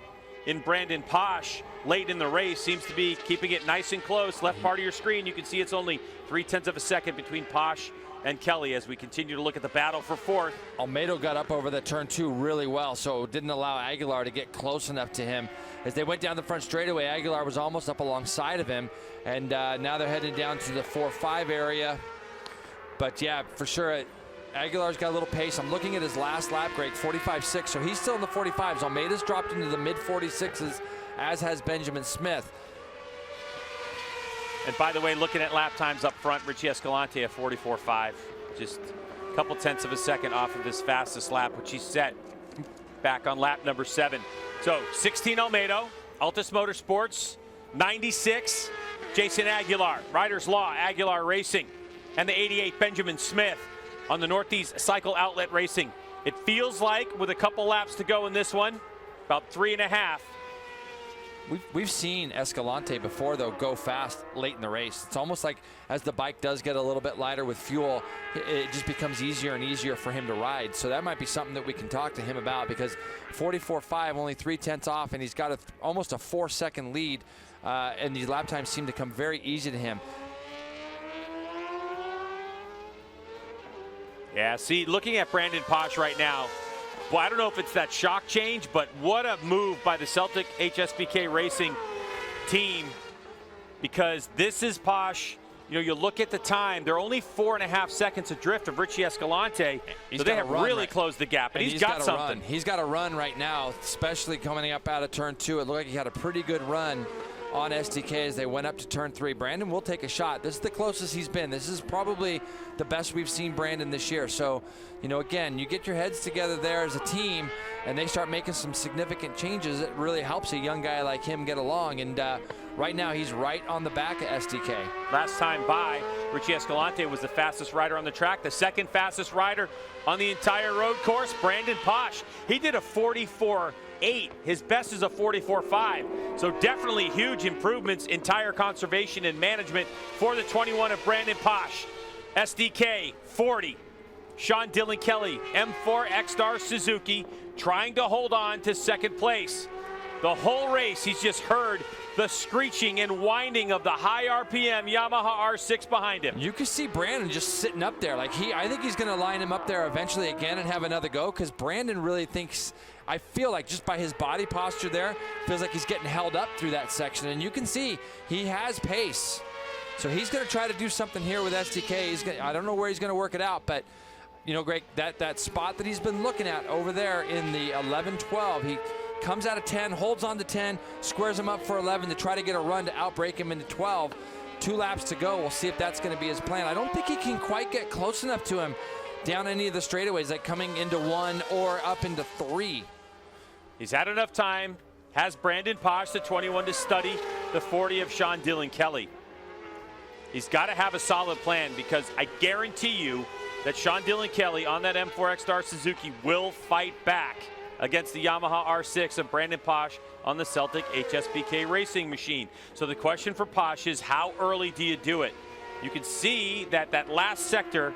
in Brandon Paasch late in the race. Seems to be keeping it nice and close. Left part of your screen, you can see it's only 0.3 of a second between Paasch and Kelly as we continue to look at the battle for 4th. Almeida got up over the turn 2 really well, so didn't allow Aguilar to get close enough to him. As they went down the front straightaway, Aguilar was almost up alongside of him, and now they're heading down to the 4-5 area. But yeah, for sure, Aguilar's got a little pace. I'm looking at his last lap, Greg, 45.6, so he's still in the 45s. Almeida's dropped into the mid-46s, as has Benjamin Smith. And by the way, looking at lap times up front, Richie Escalante at 44.5, just a couple tenths of a second off of his fastest lap, which he set back on lap number 7. So 16 Olmedo, Altus Motorsports, 96 Jason Aguilar, Riders Law, Aguilar Racing, and the 88 Benjamin Smith on the Northeast Cycle Outlet Racing. It feels like, with a couple laps to go in this one, about 3.5. We've seen Escalante before, though, go fast late in the race. It's almost like as the bike does get a little bit lighter with fuel, it just becomes easier and easier for him to ride. So that might be something that we can talk to him about, because 44.5, only 0.3 off, and he's got almost a 4-second lead, and these lap times seem to come very easy to him. Yeah, see, looking at Brandon Paasch right now, well, I don't know if it's that shock change, but what a move by the Celtic HSBK Racing team, because this is Paasch. You know, you look at the time, they're only 4.5 seconds adrift of Richie Escalante, so they have really closed the gap, and he's got something. He's got a run right now, especially coming up out of turn 2. It looked like he had a pretty good run on SDK as they went up to turn 3. Brandon will take a shot. This is the closest he's been. This is probably the best we've seen Brandon this year. So, you know, again, you get your heads together there as a team and they start making some significant changes. It really helps a young guy like him get along. And right now he's right on the back of SDK. Last time by, Richie Escalante was the fastest rider on the track, the second fastest rider on the entire road course, Brandon Paasch. He did a 44.8. His best is a 44.5. So definitely huge improvements in tire conservation and management for the 21 of Brandon Paasch. SDK 40. Sean Dillon Kelly, M4 X-Star Suzuki, trying to hold on to second place. The whole race, he's just heard the screeching and whining of the high RPM Yamaha R6 behind him. You can see Brandon just sitting up there. Like I think he's going to line him up there eventually again and have another go, because Brandon really thinks, I feel like just by his body posture there, feels like he's getting held up through that section. And you can see he has pace. So he's going to try to do something here with SDK. I don't know where he's going to work it out, but you know, Greg, that spot that he's been looking at over there in the 11-12, he comes out of 10, holds on to 10, squares him up for 11 to try to get a run to outbreak him into 12. 2 laps to go. We'll see if that's going to be his plan. I don't think he can quite get close enough to him down any of the straightaways, like coming into 1 or up into 3. He's had enough time. Has Brandon Paasch, the 21, to study the 40 of Sean Dillon Kelly. He's got to have a solid plan, because I guarantee you that Sean Dillon Kelly on that M4 X-Star Suzuki will fight back against the Yamaha R6 of Brandon Paasch on the Celtic HSBK racing machine. So the question for Paasch is, how early do you do it? You can see that that last sector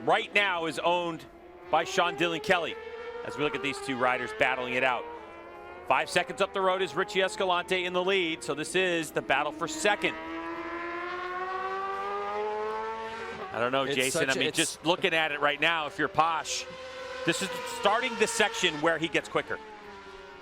right now is owned by Sean Dillon Kelly as we look at these two riders battling it out. 5 seconds up the road is Richie Escalante in the lead, so this is the battle for second. I don't know, Jason. I mean, just looking at it right now, if you're Paasch, this is starting the section where he gets quicker.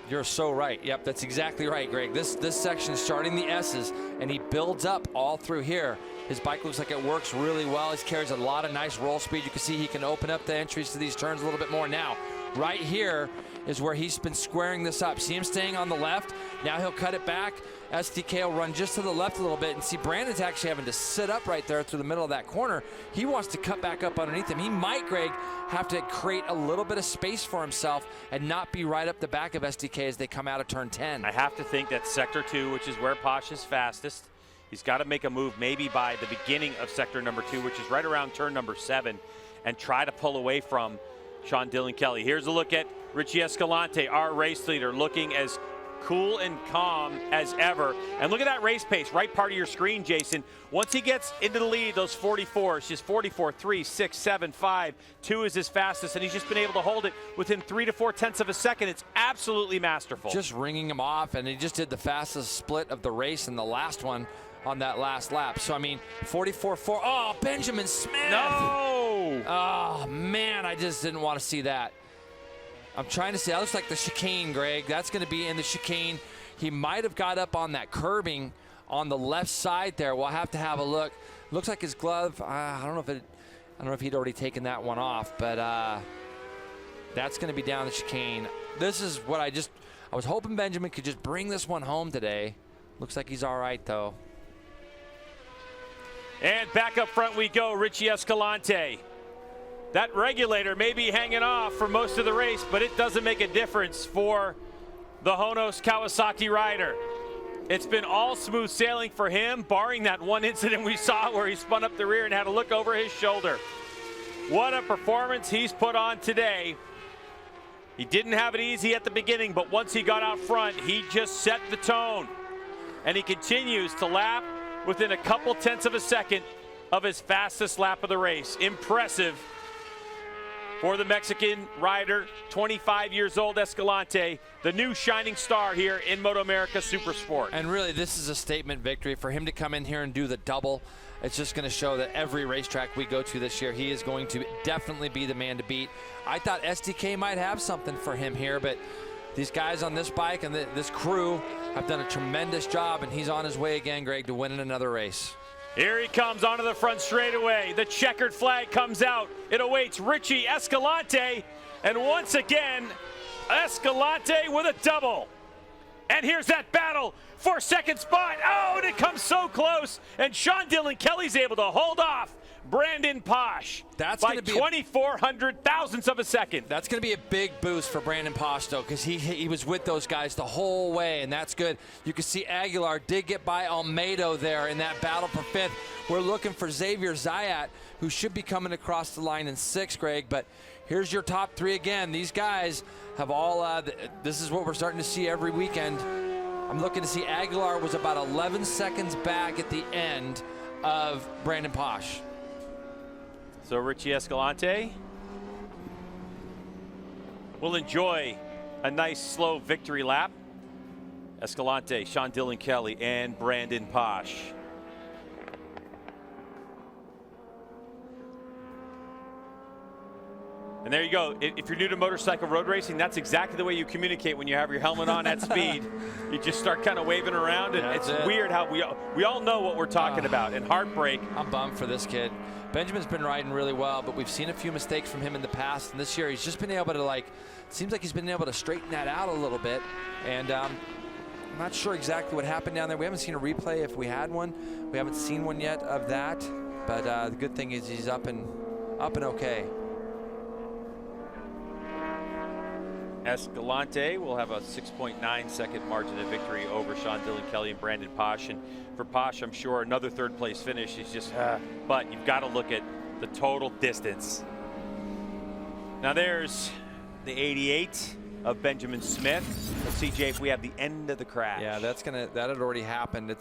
You're so right. Yep, that's exactly right, Greg. This section is starting the S's, and he builds up all through here. His bike looks like it works really well. He carries a lot of nice roll speed. You can see he can open up the entries to these turns a little bit more now. Right here is where he's been squaring this up. See him staying on the left. Now he'll cut it back. SDK will run just to the left a little bit, and see Brandon's actually having to sit up right there through the middle of that corner. He wants to cut back up underneath him. He might, Greg, have to create a little bit of space for himself and not be right up the back of SDK as they come out of turn 10. I have to think that sector 2, which is where Paasch is fastest, he's got to make a move maybe by the beginning of sector number 2, which is right around turn number 7, and try to pull away from Sean Dillon Kelly. Here's a look at Richie Escalante, our race leader, looking as cool and calm as ever. And look at that race pace, right part of your screen, Jason. Once he gets into the lead, those 44s, just 44, 3, 6, 7, 5, 2 is his fastest, and he's just been able to hold it within 3 to 4 tenths of a second. It's absolutely masterful. Just ringing him off, and he just did the fastest split of the race in the last one on that last lap. So, I mean, 44-4. Oh, Benjamin Smith. No. Oh, man, I just didn't want to see that. I'm trying to see. That looks like the chicane, Greg. That's going to be in the chicane. He might have got up on that curbing on the left side there. We'll have to have a look. Looks like his glove. I don't know if he'd already taken that one off, but that's going to be down the chicane. This is what I was hoping Benjamin could just bring this one home today. Looks like he's all right, though. And back up front we go, Richie Escalante. That regulator may be hanging off for most of the race, but it doesn't make a difference for the HONOS Kawasaki rider. It's been all smooth sailing for him, barring that one incident we saw where he spun up the rear and had to look over his shoulder. What a performance he's put on today. He didn't have it easy at the beginning, but once he got out front, he just set the tone. And he continues to lap within a couple tenths of a second of his fastest lap of the race. Impressive for the Mexican rider, 25 years old, Escalante, the new shining star here in MotoAmerica Supersport. And really, this is a statement victory for him to come in here and do the double. It's just going to show that every racetrack we go to this year, he is going to definitely be the man to beat. I thought SDK might have something for him here, but these guys on this bike and this crew have done a tremendous job, and he's on his way again, Greg, to winning another race. Here he comes onto the front straightaway. The checkered flag comes out. It awaits Richie Escalante. And once again, Escalante with a double. And here's that battle for second spot. Oh, and it comes so close. And Sean Dillon Kelly's able to hold off Brandon Paasch by 2,400 thousandths of a second. That's going to be a big boost for Brandon Paasch, though, because he was with those guys the whole way, and that's good. You can see Aguilar did get by Almeida there in that battle for fifth. We're looking for Xavier Zayat, who should be coming across the line in sixth, Greg, but here's your top three again. These guys have all, this is what we're starting to see every weekend. I'm looking to see Aguilar was about 11 seconds back at the end of Brandon Paasch. So Richie Escalante will enjoy a nice slow victory lap. Escalante, Sean Dillon Kelly, and Brandon Paasch. And there you go. If you're new to motorcycle road racing, that's exactly the way you communicate when you have your helmet on at speed. You just start kind of waving around, and it's weird how we all know what we're talking about. And heartbreak. I'm bummed for this kid. Benjamin's been riding really well, but we've seen a few mistakes from him in the past. And this year, he's just been able to, like, seems like he's been able to straighten that out a little bit. And I'm not sure exactly what happened down there. We haven't seen a replay if we had one. We haven't seen one yet of that. But the good thing is he's up and okay. Escalante will have a 6.9-second margin of victory over Sean Dillon Kelly and Brandon Paasch. And for Paasch, I'm sure another third-place finish. He's just, but you've got to look at the total distance. Now there's the 88 of Benjamin Smith. Let's see, Jay, if we have the end of the crash. Yeah, that had already happened.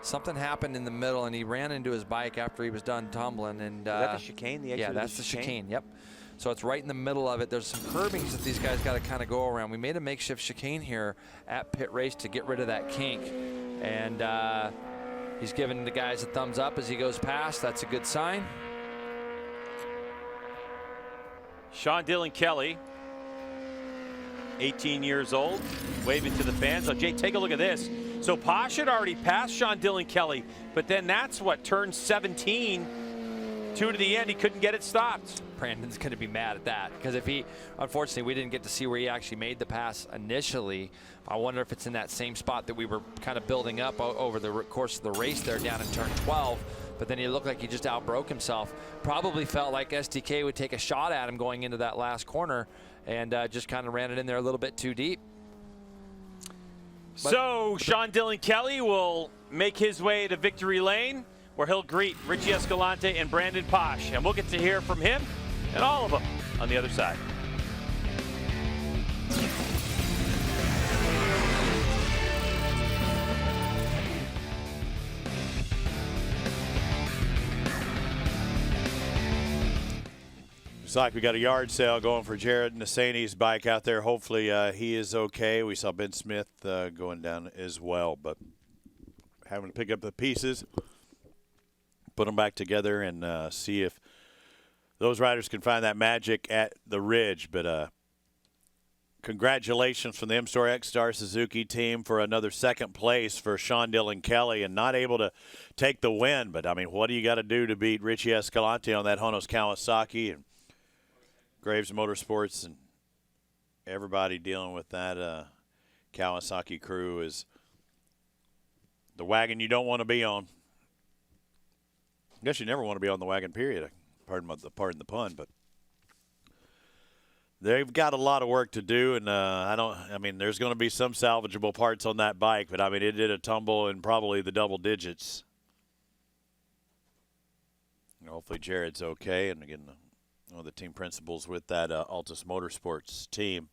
Something happened in the middle, and he ran into his bike after he was done tumbling. And is that the chicane? Yeah, that's the chicane. Yep. So it's right in the middle of it. There's some curbings that these guys got to kind of go around. We made a makeshift chicane here at Pitt Race to get rid of that kink. And he's giving the guys a thumbs up as he goes past. That's a good sign. Sean Dillon Kelly, 18 years old, waving to the fans. Oh, Jay, take a look at this. So Posh had already passed Sean Dillon Kelly, but then that's what, turned 17. 2 to the end, he couldn't get it stopped. Brandon's going to be mad at that because unfortunately, we didn't get to see where he actually made the pass initially. I wonder if it's in that same spot that we were kind of building up over the course of the race there down in turn 12. But then he looked like he just outbroke himself. Probably felt like SDK would take a shot at him going into that last corner and just kind of ran it in there a little bit too deep. So Sean Dillon Kelly will make his way to victory lane, where he'll greet Richie Escalante and Brandon Paasch. And we'll get to hear from him and all of them on the other side. Looks like we got a yard sale going for Jared Nasseni's bike out there. Hopefully he is okay. We saw Ben Smith going down as well, but having to pick up the pieces, put them back together, and see if those riders can find that magic at the Ridge. But congratulations from the M-Store X-Star Suzuki team for another second place for Sean Dillon Kelly, and not able to take the win. But, I mean, what do you got to do to beat Richie Escalante on that HONOS Kawasaki? And Graves Motorsports and everybody dealing with that Kawasaki crew is the wagon you don't want to be on. I guess you never want to be on the wagon, period. Pardon the pun, but they've got a lot of work to do, and I mean, there's going to be some salvageable parts on that bike, but I mean, it did a tumble in probably the double digits. Hopefully, Jared's okay, and again, one of the team principals with that Altus Motorsports team.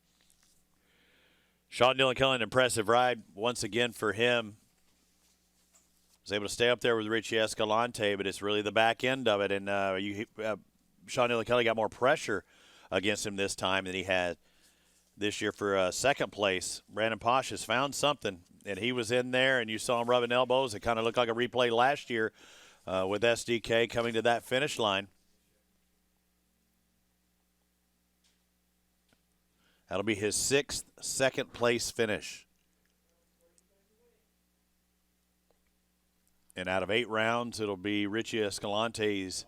Sean Dillon Kelly, an impressive ride once again for him. Was able to stay up there with Richie Escalante, but it's really the back end of it. And Sean Dillon Kelly got more pressure against him this time than he had this year for second place. Brandon Posh has found something, and he was in there, and you saw him rubbing elbows. It kind of looked like a replay last year with SDK coming to that finish line. That'll be his 6th second-place finish. And out of 8 rounds, it'll be Richie Escalante's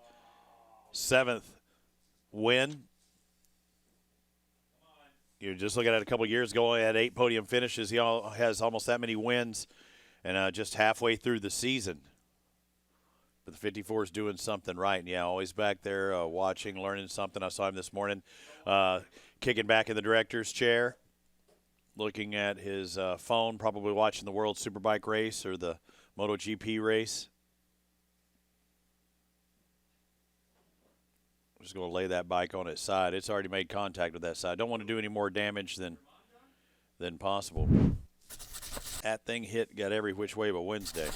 7th win. You just look at it a couple years ago, he had 8 podium finishes. He has almost that many wins, and just halfway through the season. But the 54 is doing something right. And, yeah, always back there watching, learning something. I saw him this morning kicking back in the director's chair, looking at his phone, probably watching the World Superbike race or the MotoGP race. I'm just going to lay that bike on its side. It's already made contact with that side. Don't want to do any more damage than possible. That thing got every which way but Wednesday.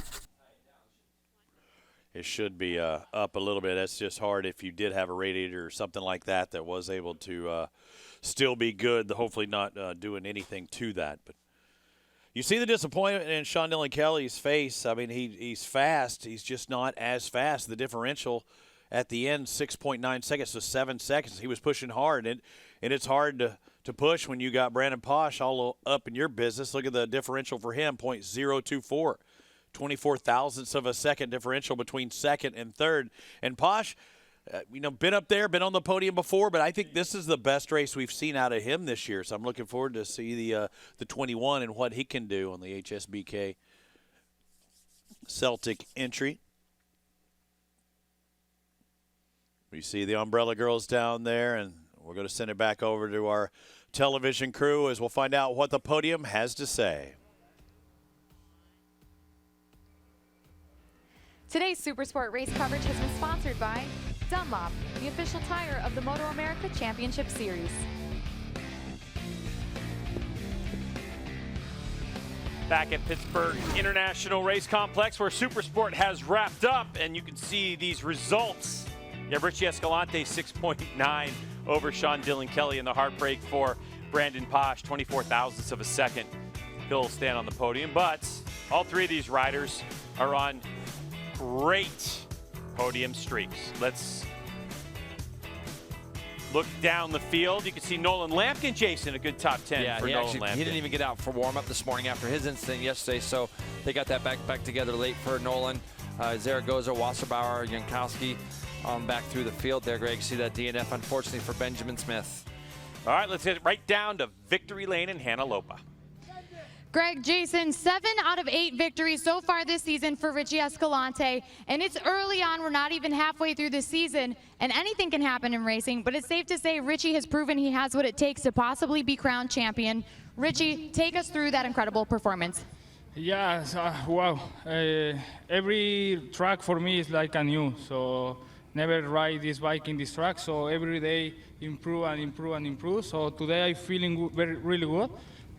It should be up a little bit. That's just hard if you did have a radiator or something like that was able to still be good, hopefully not doing anything to that. But you see the disappointment in Sean Dillon Kelly's face. I mean, he's fast. He's just not as fast. The differential at the end, 6.9 seconds to 7 seconds. He was pushing hard, and it's hard to push when you got Brandon Paasch all up in your business. Look at the differential for him, .024. 24 thousandths of a second differential between second and third. And Posh, been up there, been on the podium before, but I think this is the best race we've seen out of him this year. So I'm looking forward to see the 21 and what he can do on the HSBK Celtic entry. We see the Umbrella Girls down there, and we're going to send it back over to our television crew as we'll find out what the podium has to say. Today's Supersport race coverage has been sponsored by Dunlop, the official tire of the MotoAmerica Championship Series. Back at Pittsburgh International Race Complex where Supersport has wrapped up, and you can see these results. You have Richie Escalante 6.9 over Sean Dillon Kelly in the heartbreak for Brandon Paasch, 24 thousandths of a second. He'll stand on the podium, but all three of these riders are on great podium streaks. Let's look down the field. You can see Nolan Lampkin, Jason, a good top 10 for Nolan Lampkin. He didn't even get out for warm-up this morning after his incident yesterday, so they got that back together late for Nolan. Zaragoza, Wasserbauer, Jankowski back through the field there, Greg. See that DNF, unfortunately, for Benjamin Smith. All right, let's get right down to victory lane in Hanalopa. Greg, Jason, 7 out of 8 victories so far this season for Richie Escalante, and it's early on. We're not even halfway through the season, and anything can happen in racing, but it's safe to say Richie has proven he has what it takes to possibly be crowned champion. Richie, take us through that incredible performance. Yeah, wow. Every track for me is like a new, so never ride this bike in this track, so every day improve and improve and improve. So today I'm feeling really good.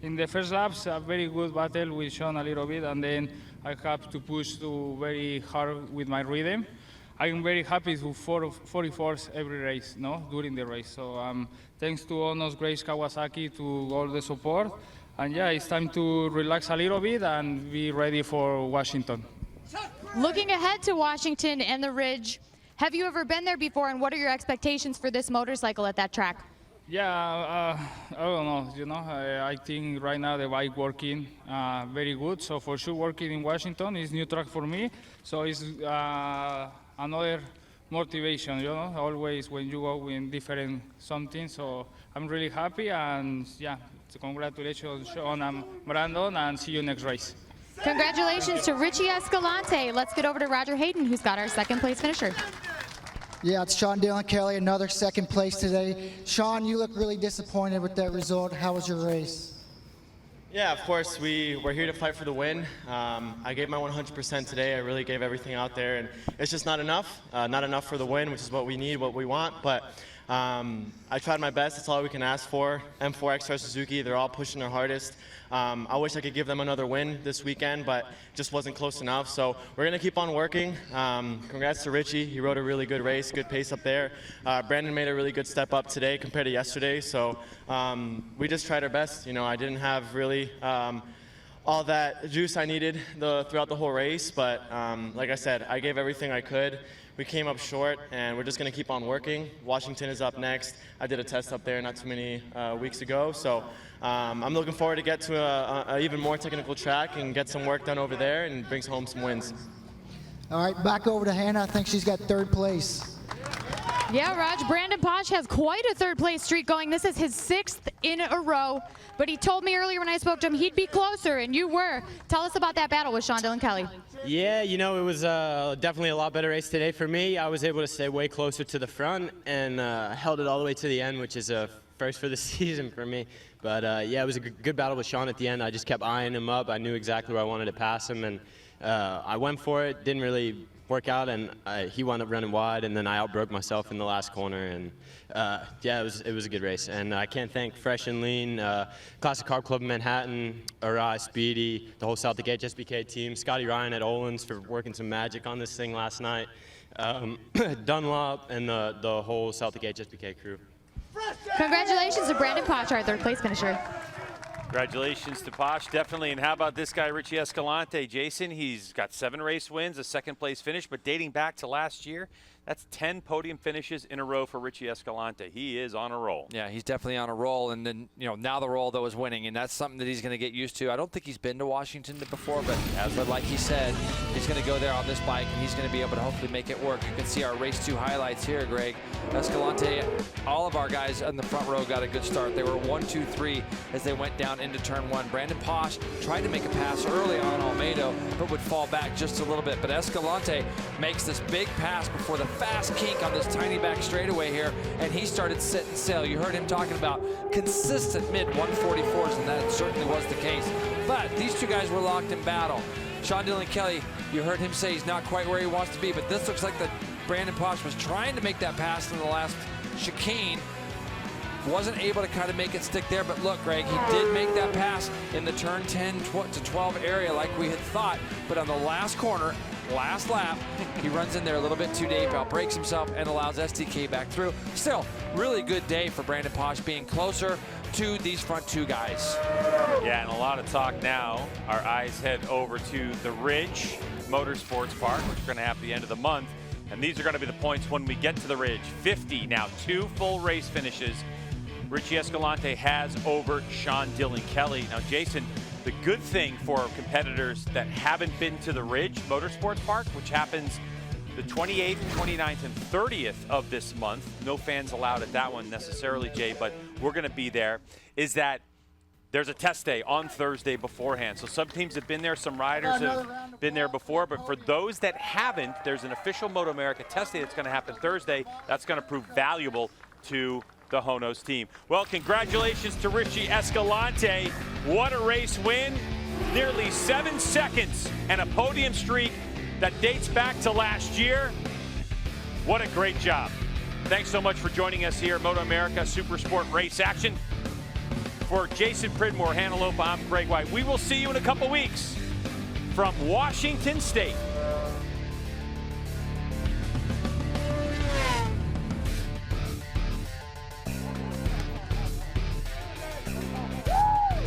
In the first laps, a very good battle with Sean a little bit, and then I have to push to very hard with my rhythm. I'm very happy to 44s every race, during the race. So thanks to HONOS Kawasaki to all the support. And yeah, it's time to relax a little bit and be ready for Washington. Looking ahead to Washington and the Ridge, have you ever been there before, and what are your expectations for this motorcycle at that track? Yeah, I don't know. I think right now the bike working very good. So for sure, working in Washington is new track for me. So it's another motivation, always when you go in different something. So I'm really happy, and yeah, so congratulations, Sean and Brandon, and see you next race. Congratulations to Richie Escalante. Let's get over to Roger Hayden, who's got our second place finisher. Yeah, it's Sean Dillon Kelly, another second place today. Sean, you look really disappointed with that result. How was your race? Yeah, of course, we're here to fight for the win. I gave my 100% today. I really gave everything out there, and it's just not enough. Not enough for the win, which is what we need, what we want, but I tried my best. That's all we can ask for. M4 XR Suzuki, they're all pushing their hardest. I wish I could give them another win this weekend, but just wasn't close enough. So we're going to keep on working. Congrats to Richie. He rode a really good race, good pace up there. Brandon made a really good step up today compared to yesterday. So we just tried our best. I didn't have really all that juice I needed throughout the whole race. But like I said, I gave everything I could. We came up short, and we're just going to keep on working. Washington is up next. I did a test up there not too many weeks ago, so I'm looking forward to get to a even more technical track and get some work done over there and bring home some wins. All right, back over to Hannah. I think she's got third place. Yeah, Raj, Brandon Paasch has quite a third place streak going. This is his 6th in a row, but he told me earlier when I spoke to him he'd be closer, and you were. Tell us about that battle with Sean Dillon Kelly. Yeah, it was definitely a lot better race today for me. I was able to stay way closer to the front and held it all the way to the end, which is a first for the season for me. But yeah, it was a good battle with Sean at the end. I just kept eyeing him up. I knew exactly where I wanted to pass him, and I went for it. Didn't really work out, and he wound up running wide, and then I outbroke myself in the last corner, and yeah, it was a good race. And I can't thank Fresh and Lean, Classic Carb Club in Manhattan, Arai, Speedy, the whole Celtic HSBK team, Scotty Ryan at Olin's for working some magic on this thing last night, Dunlop, and the whole Celtic HSBK crew. Congratulations to Brandon Paasch, our third place finisher. Congratulations to Posh, definitely. And how about this guy, Richie Escalante? Jason, he's got 7 race wins, a second place finish, but dating back to last year, That's 10 podium finishes in a row for Richie Escalante. He is on a roll. Yeah, he's definitely on a roll, and then now the role that was winning, and that's something that he's going to get used to. I don't think he's been to Washington before, but like he said, he's going to go there on this bike, and he's going to be able to hopefully make it work. You can see our race 2 highlights here, Greg. Escalante, all of our guys in the front row got a good start. They were 1, 2, 3 as they went down into turn 1. Brandon Paasch tried to make a pass early on Almeida, but would fall back just a little bit. But Escalante makes this big pass before the fast kink on this tiny back straightaway here, and he started sitting sail. You heard him talking about consistent mid-144s, and that certainly was the case. But these two guys were locked in battle. Sean Dylan Kelly, you heard him say he's not quite where he wants to be, but this looks like that Brandon Posh was trying to make that pass in the last chicane. Wasn't able to kind of make it stick there, but look, Greg, he did make that pass in the turn 10 to 12 area like we had thought, but on the last corner, last lap, he runs in there a little bit too deep, outbreaks himself, and allows STK back through. Still, really good day for Brandon Posh, being closer to these front 2 guys. Yeah, and a lot of talk now. Our eyes head over to the Ridge Motorsports Park, which is going to happen at the end of the month. And these are going to be the points when we get to the Ridge. 50 now, 2 full race finishes. Richie Escalante has over Sean Dylan Kelly. Now, Jason, the good thing for competitors that haven't been to the Ridge Motorsports Park, which happens the 28th, 29th, and 30th of this month, no fans allowed at that one necessarily, Jay, but we're going to be there, is that there's a test day on Thursday beforehand. So some teams have been there, some riders have been there before, but for those that haven't, there's an official MotoAmerica test day that's going to happen Thursday. That's going to prove valuable to the HONOS team. Well, congratulations to Richie Escalante. What a race win. Nearly 7 seconds and a podium streak that dates back to last year. What a great job. Thanks so much for joining us here at MotoAmerica Supersport Race Action. For Jason Pridmore, Hannah Lopa, I'm Greg White. We will see you in a couple weeks from Washington State.